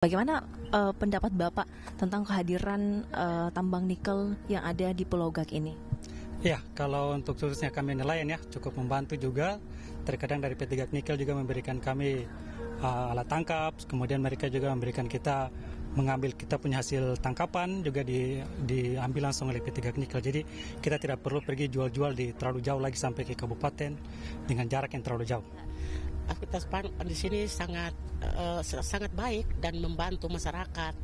Bagaimana pendapat Bapak tentang kehadiran tambang nikel yang ada di Pulau Gak ini? Ya, kalau untuk khususnya kami nelayan ya cukup membantu juga. Terkadang dari PT Gak Nikel juga memberikan kami alat tangkap, kemudian mereka juga memberikan kita mengambil kita punya hasil tangkapan juga diambil langsung oleh PT Gak Nikel. Jadi kita tidak perlu pergi jual-jual di terlalu jauh lagi sampai ke kabupaten dengan jarak yang terlalu jauh. Aktivitas di sini sangat baik dan membantu masyarakat,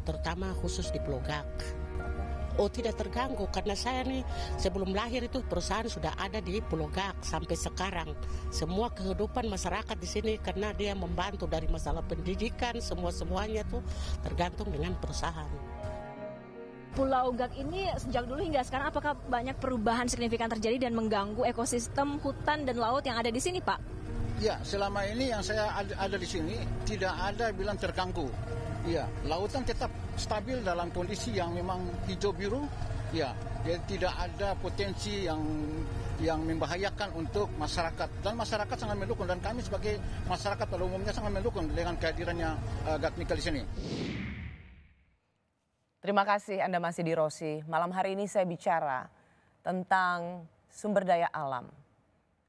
terutama khusus di Pulau Gak. Oh, tidak terganggu karena saya nih sebelum lahir itu perusahaan sudah ada di Pulau Gak sampai sekarang. Semua kehidupan masyarakat di sini karena dia membantu dari masalah pendidikan semuanya tuh tergantung dengan perusahaan. Pulau Gak ini sejak dulu hingga sekarang apakah banyak perubahan signifikan terjadi dan mengganggu ekosistem hutan dan laut yang ada di sini, Pak? Ya, selama ini yang saya ada di sini tidak ada bilang terganggu. Ya, lautan tetap stabil dalam kondisi yang memang hijau biru. Ya, jadi tidak ada potensi yang membahayakan untuk masyarakat, dan masyarakat sangat mendukung, dan kami sebagai masyarakat pada umumnya sangat mendukung dengan kehadirannya Gak Nikel di sini. Terima kasih Anda masih di Rosi. Malam hari ini saya bicara tentang sumber daya alam.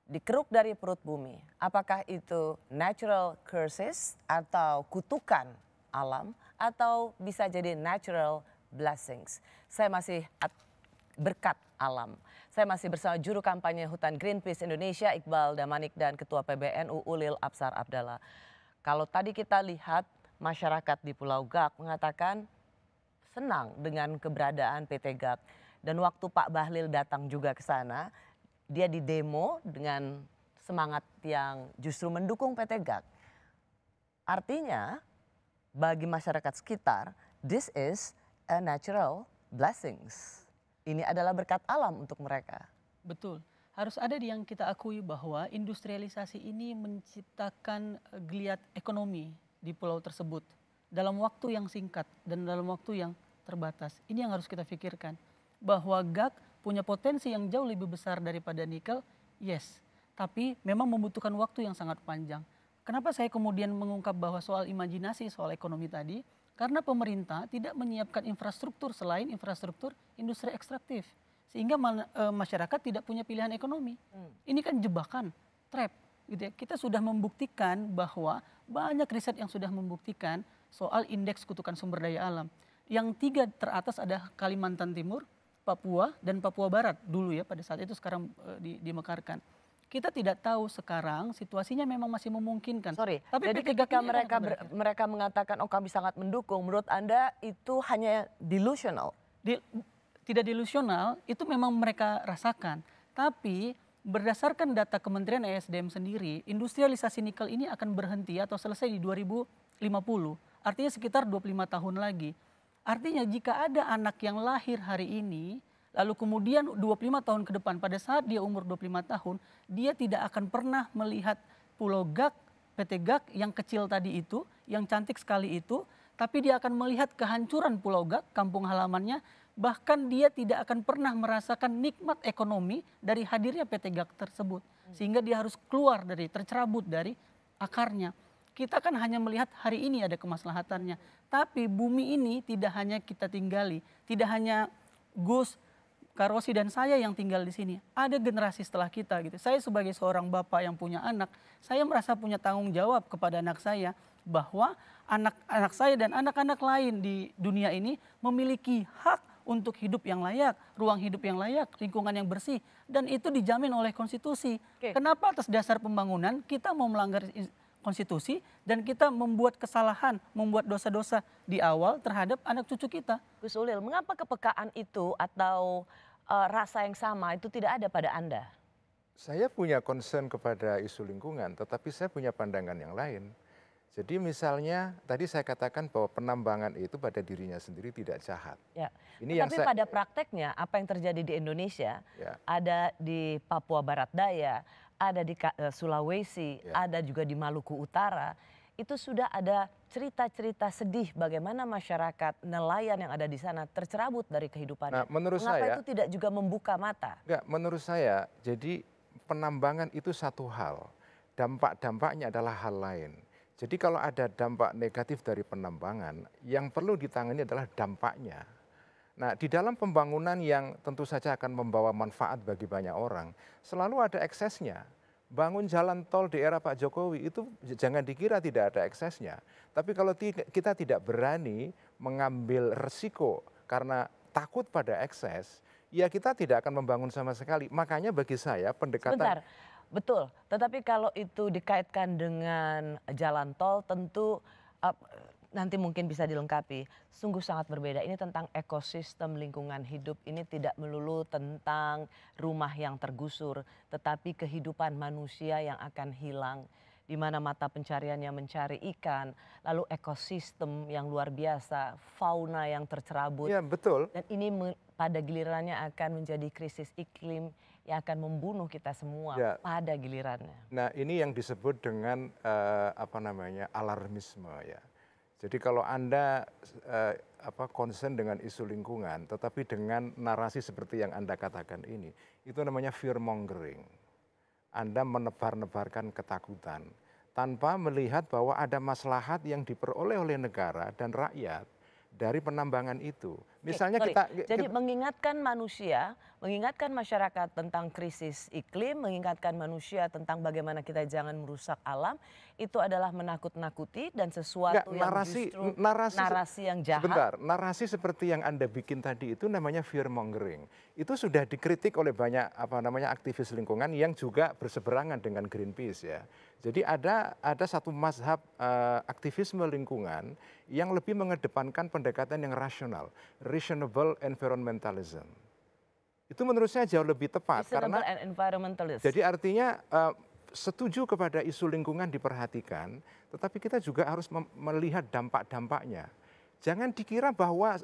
Dikeruk dari perut bumi, apakah itu natural curses atau kutukan alam atau bisa jadi natural blessings. Saya masih berkat alam. Saya masih bersama juru kampanye hutan Greenpeace Indonesia Iqbal Damanik dan Ketua PBNU Ulil Absar Abdallah. Kalau tadi kita lihat masyarakat di Pulau Gak mengatakan senang dengan keberadaan PT Gak, dan waktu Pak Bahlil datang juga ke sana, dia di demo dengan semangat yang justru mendukung PT Gak. Artinya bagi masyarakat sekitar, this is a natural blessings. Ini adalah berkat alam untuk mereka. Betul. Harus ada yang kita akui bahwa industrialisasi ini menciptakan geliat ekonomi di pulau tersebut dalam waktu yang singkat dan dalam waktu yang terbatas. Ini yang harus kita pikirkan. Bahwa Gak punya potensi yang jauh lebih besar daripada nikel, yes. Tapi memang membutuhkan waktu yang sangat panjang. Kenapa saya kemudian mengungkap bahwa soal imajinasi, soal ekonomi tadi? Karena pemerintah tidak menyiapkan infrastruktur selain infrastruktur industri ekstraktif. Sehingga masyarakat tidak punya pilihan ekonomi. Ini kan jebakan, trap. Gitu ya. Kita sudah membuktikan bahwa banyak riset yang sudah membuktikan soal indeks kutukan sumber daya alam. Yang 3 teratas ada Kalimantan Timur, Papua, dan Papua Barat dulu ya pada saat itu, sekarang dimekarkan. Kita tidak tahu sekarang situasinya memang masih memungkinkan. Sorry, tapi jadi ketika mereka mengatakan oh kami sangat mendukung, menurut Anda itu hanya delusional? Tidak delusional, itu memang mereka rasakan. Tapi berdasarkan data Kementerian ESDM sendiri, industrialisasi nikel ini akan berhenti atau selesai di 2050. Artinya sekitar 25 tahun lagi. Artinya jika ada anak yang lahir hari ini, lalu kemudian 25 tahun ke depan pada saat dia umur 25 tahun, dia tidak akan pernah melihat Pulau Gak, PT Gak yang kecil tadi itu, yang cantik sekali itu, tapi dia akan melihat kehancuran Pulau Gak, kampung halamannya, bahkan dia tidak akan pernah merasakan nikmat ekonomi dari hadirnya PT Gak tersebut. Sehingga dia harus keluar tercerabut dari akarnya. Kita kan hanya melihat hari ini ada kemaslahatannya. Tapi bumi ini tidak hanya kita tinggali. Tidak hanya Gus, Karosi dan saya yang tinggal di sini. Ada generasi setelah kita gitu. Saya sebagai seorang bapak yang punya anak, saya merasa punya tanggung jawab kepada anak saya. Bahwa anak-anak saya dan anak-anak lain di dunia ini memiliki hak untuk hidup yang layak, ruang hidup yang layak, lingkungan yang bersih. Dan itu dijamin oleh konstitusi. Kenapa atas dasar pembangunan kita mau melanggar konstitusi dan kita membuat kesalahan, membuat dosa-dosa di awal terhadap anak cucu kita? Gus Ulil, mengapa kepekaan itu atau rasa yang sama itu tidak ada pada Anda? Saya punya concern kepada isu lingkungan, tetapi saya punya pandangan yang lain. Jadi misalnya tadi saya katakan bahwa penambangan itu pada dirinya sendiri tidak jahat. Ya. Ini Tapi pada prakteknya apa yang terjadi di Indonesia, ada di Papua Barat Daya, ada di Sulawesi, ada juga di Maluku Utara, itu sudah ada cerita-cerita sedih bagaimana masyarakat nelayan yang ada di sana tercerabut dari kehidupannya. Nah, menurut Mengapa saya itu tidak juga membuka mata? Enggak, menurut saya jadi penambangan itu satu hal, dampak-dampaknya adalah hal lain. Jadi kalau ada dampak negatif dari penambangan, yang perlu ditangani adalah dampaknya. Nah, di dalam pembangunan yang tentu saja akan membawa manfaat bagi banyak orang, selalu ada eksesnya. Bangun jalan tol di era Pak Jokowi itu jangan dikira tidak ada eksesnya. Tapi kalau kita tidak berani mengambil resiko karena takut pada ekses, ya kita tidak akan membangun sama sekali. Makanya bagi saya pendekatan... Sebentar, betul. Tetapi kalau itu dikaitkan dengan jalan tol tentu nanti mungkin bisa dilengkapi. Sungguh sangat berbeda. Ini tentang ekosistem lingkungan hidup. Ini tidak melulu tentang rumah yang tergusur, tetapi kehidupan manusia yang akan hilang. Di mana mata pencariannya mencari ikan, lalu ekosistem yang luar biasa, fauna yang tercerabut. Ya, betul. Dan ini pada gilirannya akan menjadi krisis iklim yang akan membunuh kita semua Ya. pada gilirannya. Nah, ini yang disebut dengan alarmisme ya. Jadi kalau Anda concern dengan isu lingkungan, tetapi dengan narasi seperti yang Anda katakan ini, itu namanya fear mongering. Anda menebar-nebarkan ketakutan tanpa melihat bahwa ada maslahat yang diperoleh oleh negara dan rakyat dari penambangan itu. Misalnya Jadi mengingatkan manusia, mengingatkan masyarakat tentang krisis iklim, mengingatkan manusia tentang bagaimana kita jangan merusak alam, itu adalah menakut-nakuti dan sesuatu yang justru narasi yang jahat. Sebentar, narasi seperti yang Anda bikin tadi itu namanya fear mongering. Itu sudah dikritik oleh banyak aktivis lingkungan yang juga berseberangan dengan Greenpeace ya. Jadi ada satu mazhab aktivisme lingkungan yang lebih mengedepankan pendekatan yang rasional, reasonable environmentalism. Itu menurut saya jauh lebih tepat Reasonable karena and environmentalist. jadi artinya setuju kepada isu lingkungan diperhatikan, tetapi kita juga harus melihat dampak-dampaknya. Jangan dikira bahwa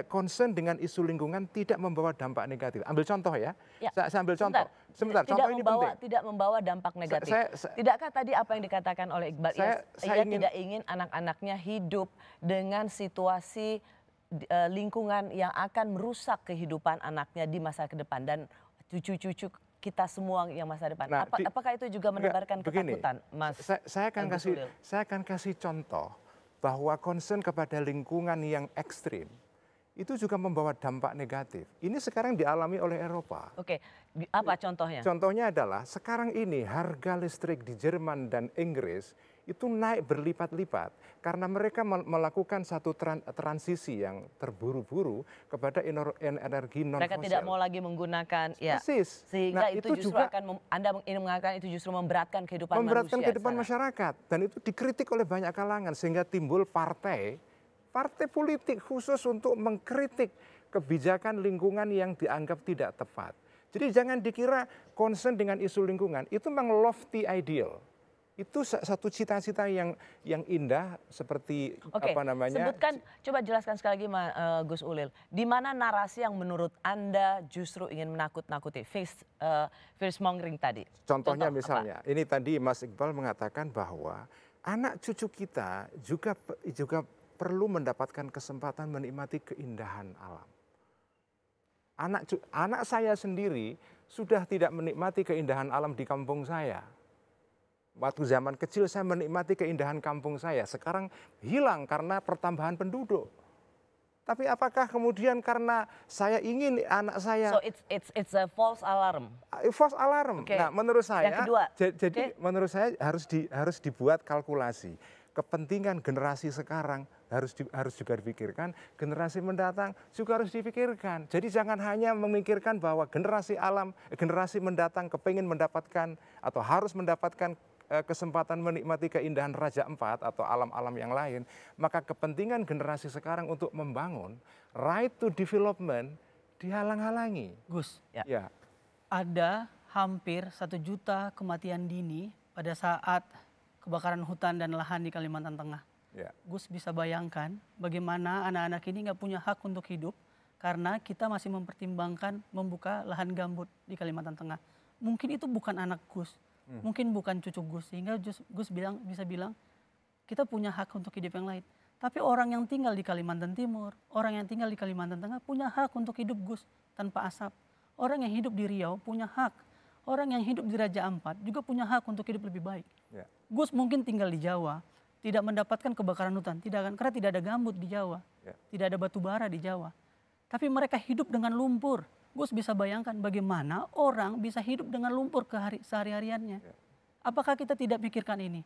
concern dengan isu lingkungan tidak membawa dampak negatif. Ambil contoh ya. Saya ambil contoh. Sebentar, contoh ini penting. Tidak membawa dampak negatif. Tidakkah tadi apa yang dikatakan oleh Iqbal? Ia tidak ingin anak-anaknya hidup dengan situasi lingkungan yang akan merusak kehidupan anaknya di masa ke depan dan cucu-cucu kita semua yang masa depan. Nah, apakah itu juga menebarkan ketakutan, Mas? Saya akan kasih contoh bahwa concern kepada lingkungan yang ekstrim itu juga membawa dampak negatif. Ini sekarang dialami oleh Eropa. Oke, apa contohnya? Contohnya adalah sekarang ini harga listrik di Jerman dan Inggris itu naik berlipat-lipat karena mereka melakukan satu transisi yang terburu-buru kepada energi non-fosil. Mereka tidak mau lagi menggunakan, ya. Persis. Sehingga itu justru juga Anda ingin mengatakan itu justru memberatkan kehidupan manusia. Memberatkan kehidupan masyarakat dan itu dikritik oleh banyak kalangan sehingga timbul partai politik khusus untuk mengkritik kebijakan lingkungan yang dianggap tidak tepat. Jadi jangan dikira concern dengan isu lingkungan itu memang lofty ideal. Itu satu cita-cita yang indah seperti sebutkan, coba jelaskan sekali lagi Gus Ulil. Di mana narasi yang menurut Anda justru ingin menakut-nakuti, fear mongering tadi? Contohnya misalnya, ini tadi Mas Iqbal mengatakan bahwa anak cucu kita juga perlu mendapatkan kesempatan menikmati keindahan alam. Anak saya sendiri sudah tidak menikmati keindahan alam di kampung saya. Waktu zaman kecil saya menikmati keindahan kampung saya, sekarang hilang karena pertambahan penduduk. Tapi apakah kemudian karena saya ingin anak saya... So it's a false alarm. False alarm. Okay. Nah, menurut saya, yang kedua, jadi menurut saya harus dibuat kalkulasi. Kepentingan generasi sekarang harus juga dipikirkan, generasi mendatang juga harus dipikirkan. Jadi jangan hanya memikirkan bahwa generasi mendatang kepingin mendapatkan atau harus mendapatkan kesempatan menikmati keindahan Raja Empat atau alam-alam yang lain, maka kepentingan generasi sekarang untuk membangun right to development dihalang-halangi. Gus, ya. Ada hampir 1 juta kematian dini pada saat kebakaran hutan dan lahan di Kalimantan Tengah. Ya. Gus bisa bayangkan bagaimana anak-anak ini nggak punya hak untuk hidup karena kita masih mempertimbangkan membuka lahan gambut di Kalimantan Tengah. Mungkin itu bukan anak Gus. Mungkin bukan cucu Gus, sehingga Gus bisa bilang kita punya hak untuk hidup yang lain. Tapi orang yang tinggal di Kalimantan Timur, orang yang tinggal di Kalimantan Tengah punya hak untuk hidup Gus tanpa asap. Orang yang hidup di Riau punya hak. Orang yang hidup di Raja Ampat juga punya hak untuk hidup lebih baik. Ya. Gus mungkin tinggal di Jawa, tidak mendapatkan kebakaran hutan, tidak akan, karena tidak ada gambut di Jawa, tidak ada batu bara di Jawa. Tapi mereka hidup dengan lumpur. Gus bisa bayangkan bagaimana orang bisa hidup dengan lumpur sehari-hariannya. Apakah kita tidak pikirkan ini?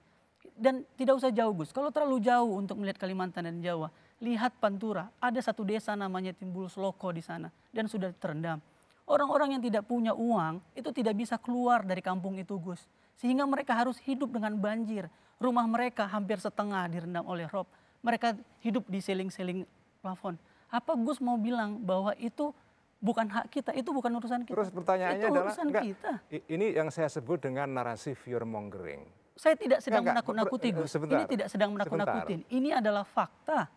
Dan tidak usah jauh Gus, kalau terlalu jauh untuk melihat Kalimantan dan Jawa, lihat Pantura, ada satu desa namanya Timbulus Loko di sana dan sudah terendam. Orang-orang yang tidak punya uang itu tidak bisa keluar dari kampung itu Gus. Sehingga mereka harus hidup dengan banjir. Rumah mereka hampir setengah direndam oleh rob. Mereka hidup di seling-seling plafon. Apa Gus mau bilang bahwa itu bukan hak kita, itu bukan urusan kita? Terus pertanyaannya itu adalah, urusan kita. Ini yang saya sebut dengan narasi fear mongering. Saya tidak sedang menakut-nakuti Gus. Ini tidak sedang menakut-nakutin. Ini adalah fakta.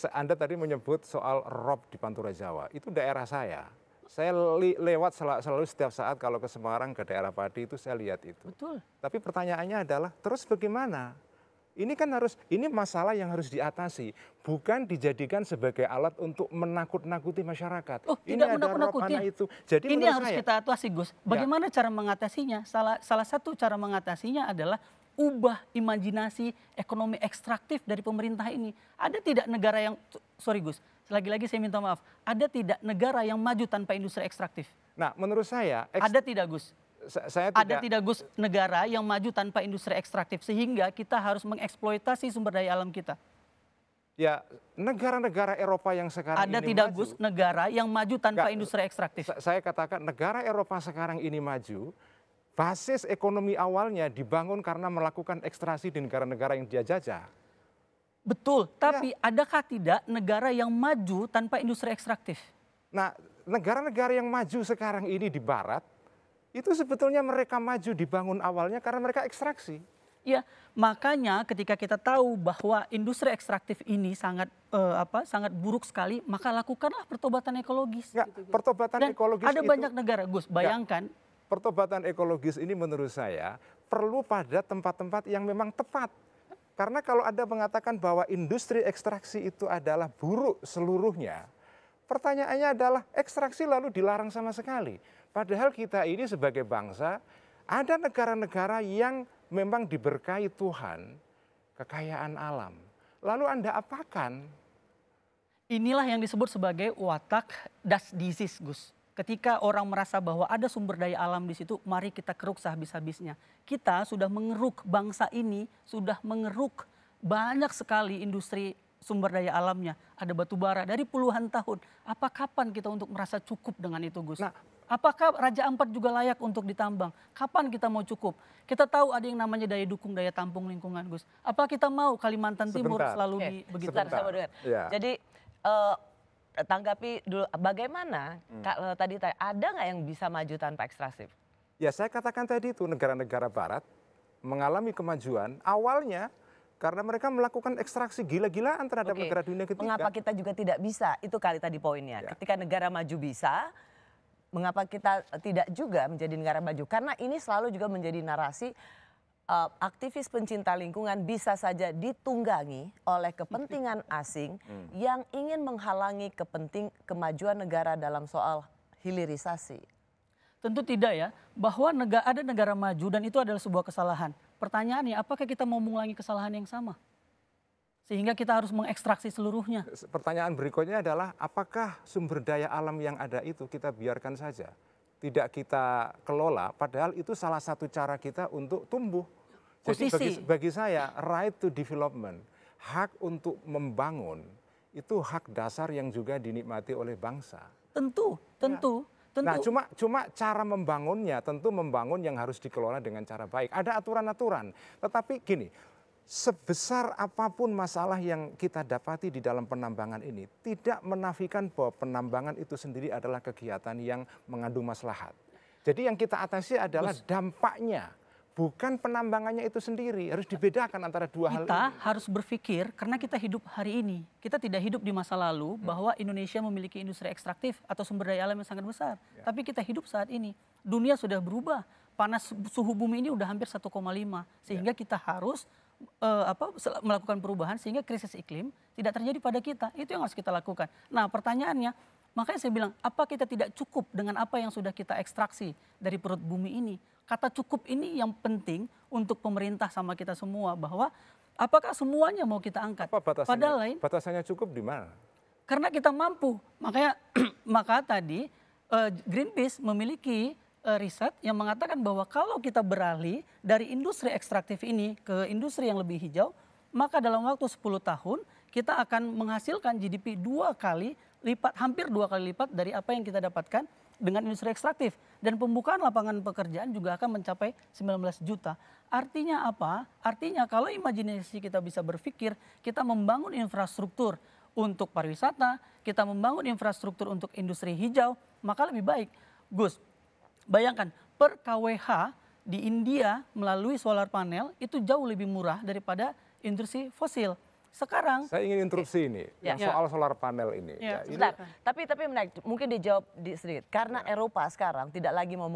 Anda tadi menyebut soal rob di Pantura Jawa. Itu daerah saya. Saya lewat selalu setiap saat kalau ke Semarang, ke daerah Padi itu saya lihat itu. Betul. Tapi pertanyaannya adalah terus bagaimana? Ini kan ini masalah yang harus diatasi, bukan dijadikan sebagai alat untuk menakut-nakuti masyarakat. Oh, ini tidak ada menakut-nakuti. itu. Jadi ini harus kita atasi, Gus. Bagaimana cara mengatasinya? Salah satu cara mengatasinya adalah ubah imajinasi ekonomi ekstraktif dari pemerintah ini. Ada tidak negara yang, sorry Gus, lagi-lagi saya minta maaf, ada tidak negara yang maju tanpa industri ekstraktif? Nah, menurut saya, ada tidak Gus? Ada tidak Gus negara yang maju tanpa industri ekstraktif sehingga kita harus mengeksploitasi sumber daya alam kita? Ya, negara-negara Eropa yang sekarang ada ini tidak maju, Gus negara yang maju tanpa industri ekstraktif? Saya katakan negara Eropa sekarang ini maju, basis ekonomi awalnya dibangun karena melakukan ekstraksi di negara-negara yang dia jajah. Betul, tapi adakah tidak negara yang maju tanpa industri ekstraktif? Nah, negara-negara yang maju sekarang ini di Barat, itu sebetulnya mereka maju dibangun awalnya karena mereka ekstraksi. Ya, makanya ketika kita tahu bahwa industri ekstraktif ini sangat buruk sekali, maka lakukanlah pertobatan ekologis. Ya, pertobatan ekologis ada itu, banyak negara, Gus, bayangkan. Pertobatan ekologis ini menurut saya perlu pada tempat-tempat yang memang tepat. Karena kalau Anda mengatakan bahwa industri ekstraksi itu adalah buruk seluruhnya, pertanyaannya adalah ekstraksi lalu dilarang sama sekali. Padahal kita ini sebagai bangsa, ada negara-negara yang memang diberkahi Tuhan, kekayaan alam. Lalu Anda apakan? Inilah yang disebut sebagai watak das disease, Gus. Ketika orang merasa bahwa ada sumber daya alam di situ, mari kita keruk sehabis-habisnya. Kita sudah mengeruk, bangsa ini sudah mengeruk banyak sekali industri sumber daya alamnya. Ada batu bara dari puluhan tahun. Apa kapan kita untuk merasa cukup dengan itu, Gus? Nah, apakah Raja Ampat juga layak untuk ditambang? Kapan kita mau cukup? Kita tahu ada yang namanya daya dukung, daya tampung lingkungan, Gus. Apa kita mau Kalimantan Timur selalu begitu? Ya. Jadi tanggapi dulu, bagaimana tadi ada nggak yang bisa maju tanpa ekstraktif? Ya, saya katakan tadi itu negara-negara Barat mengalami kemajuan awalnya karena mereka melakukan ekstraksi gila-gilaan terhadap negara dunia ketiga. Mengapa kita juga tidak bisa? Itu kali tadi poinnya. Ya. Ketika negara maju bisa, mengapa kita tidak juga menjadi negara maju? Karena ini selalu juga menjadi narasi aktivis pencinta lingkungan bisa saja ditunggangi oleh kepentingan asing yang ingin menghalangi kemajuan negara dalam soal hilirisasi. Tentu tidak ya, bahwa ada negara maju dan itu adalah sebuah kesalahan. Pertanyaannya, apakah kita mau mengulangi kesalahan yang sama? Sehingga kita harus mengekstraksi seluruhnya. Pertanyaan berikutnya adalah, apakah sumber daya alam yang ada itu kita biarkan saja? Tidak kita kelola, padahal itu salah satu cara kita untuk tumbuh. Jadi bagi saya, right to development, hak untuk membangun, itu hak dasar yang juga dinikmati oleh bangsa. Tentu. Nah, cuma cara membangunnya, tentu membangun yang harus dikelola dengan cara baik. Ada aturan-aturan, tetapi gini, sebesar apapun masalah yang kita dapati di dalam penambangan ini, tidak menafikan bahwa penambangan itu sendiri adalah kegiatan yang mengandung maslahat. Jadi yang kita atasi adalah dampaknya, bukan penambangannya itu sendiri. Harus dibedakan antara dua hal ini. Kita harus berpikir, karena kita hidup hari ini. Kita tidak hidup di masa lalu bahwa Indonesia memiliki industri ekstraktif atau sumber daya alam yang sangat besar. Tapi kita hidup saat ini. Dunia sudah berubah. Panas suhu bumi ini udah hampir 1,5. Sehingga kita harus melakukan perubahan sehingga krisis iklim tidak terjadi pada kita. Itu yang harus kita lakukan. Nah, pertanyaannya, makanya saya bilang, apa kita tidak cukup dengan apa yang sudah kita ekstraksi dari perut bumi ini? Kata cukup ini yang penting untuk pemerintah sama kita semua, bahwa apakah semuanya mau kita angkat? Apa batasannya? Padahal lain, Batasannya cukup di mana? karena kita mampu. Makanya maka tadi Greenpeace memiliki riset yang mengatakan bahwa kalau kita beralih dari industri ekstraktif ini ke industri yang lebih hijau, maka dalam waktu 10 tahun kita akan menghasilkan GDP 2 kali lipat, hampir 2 kali lipat dari apa yang kita dapatkan dengan industri ekstraktif. Dan pembukaan lapangan pekerjaan juga akan mencapai 19 juta. Artinya apa? Artinya kalau imajinasi kita bisa berpikir, kita membangun infrastruktur untuk pariwisata, kita membangun infrastruktur untuk industri hijau, maka lebih baik. Gus, bayangkan per KWH di India melalui solar panel itu jauh lebih murah daripada industri fosil. Sekarang Saya ingin interupsi ini, yang soal solar panel ini. Ya, Sebentar, tapi menarik, mungkin dijawab sedikit. Karena Eropa sekarang tidak lagi mau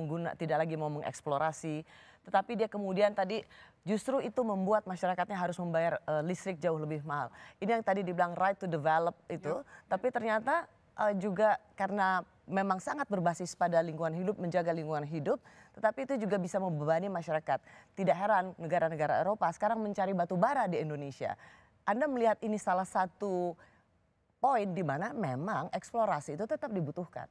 mengeksplorasi, tetapi dia kemudian tadi justru itu membuat masyarakatnya harus membayar listrik jauh lebih mahal. Ini yang tadi dibilang right to develop itu, tapi ternyata juga karena memang sangat berbasis pada lingkungan hidup, menjaga lingkungan hidup, tetapi itu juga bisa membebani masyarakat. Tidak heran negara-negara Eropa sekarang mencari batu bara di Indonesia. Anda melihat ini salah satu poin di mana memang eksplorasi itu tetap dibutuhkan?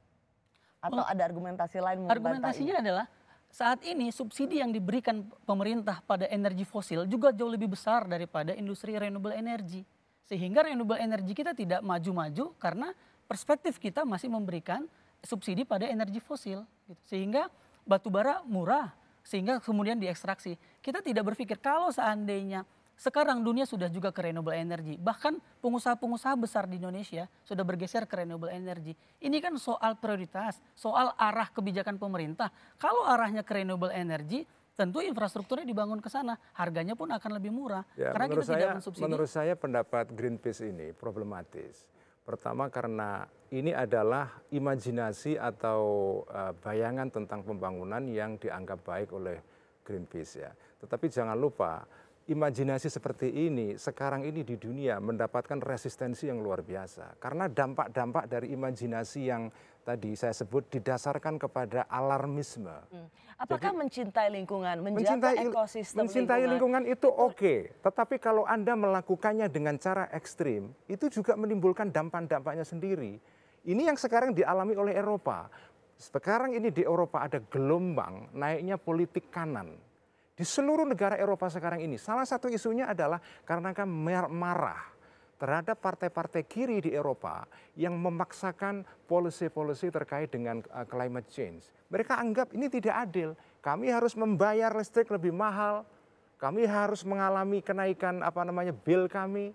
Atau ada argumentasi lain membantah argumentasinya ini? adalah saat ini subsidi yang diberikan pemerintah pada energi fosil juga jauh lebih besar daripada industri renewable energy. Sehingga renewable energy kita tidak maju-maju karena perspektif kita masih memberikan subsidi pada energi fosil. Sehingga batu bara murah, sehingga kemudian diekstraksi. Kita tidak berpikir kalau seandainya sekarang dunia sudah juga ke renewable energy. Bahkan pengusaha-pengusaha besar di Indonesia sudah bergeser ke renewable energy. Ini kan soal prioritas, soal arah kebijakan pemerintah. Kalau arahnya ke renewable energy, tentu infrastrukturnya dibangun ke sana. Harganya pun akan lebih murah. Ya, karena kita tidak mensubsidi. menurut saya pendapat Greenpeace ini problematis. Pertama karena ini adalah imajinasi atau bayangan tentang pembangunan yang dianggap baik oleh Greenpeace ya. Tetapi jangan lupa, imajinasi seperti ini sekarang ini di dunia mendapatkan resistensi yang luar biasa. Karena dampak-dampak dari imajinasi yang tadi saya sebut didasarkan kepada alarmisme. Apakah mencintai lingkungan, menjaga ekosistem mencintai lingkungan itu oke. Tetapi kalau Anda melakukannya dengan cara ekstrim, itu juga menimbulkan dampak-dampaknya sendiri. Ini yang sekarang dialami oleh Eropa. Sekarang ini di Eropa ada gelombang naiknya politik kanan. Di seluruh negara Eropa sekarang ini, salah satu isunya adalah karena marah terhadap partai-partai kiri di Eropa yang memaksakan policy-policy terkait dengan climate change. Mereka anggap ini tidak adil. Kami harus membayar listrik lebih mahal, kami harus mengalami kenaikan bill kami,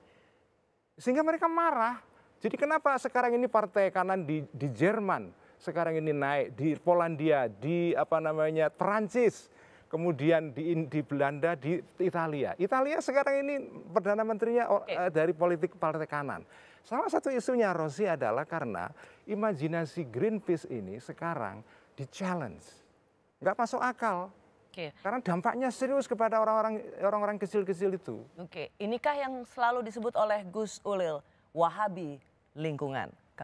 sehingga mereka marah. Jadi kenapa sekarang ini partai kanan di Jerman sekarang ini naik, di Polandia, di Perancis, kemudian di Belanda, di Italia. Italia sekarang ini Perdana Menterinya dari politik partai kanan. Salah satu isunya Rossi adalah karena imajinasi Greenpeace ini sekarang di-challenge. Nggak masuk akal. Karena dampaknya serius kepada orang-orang kecil-kecil itu. Inikah yang selalu disebut oleh Gus Ulil, Wahabi lingkungan?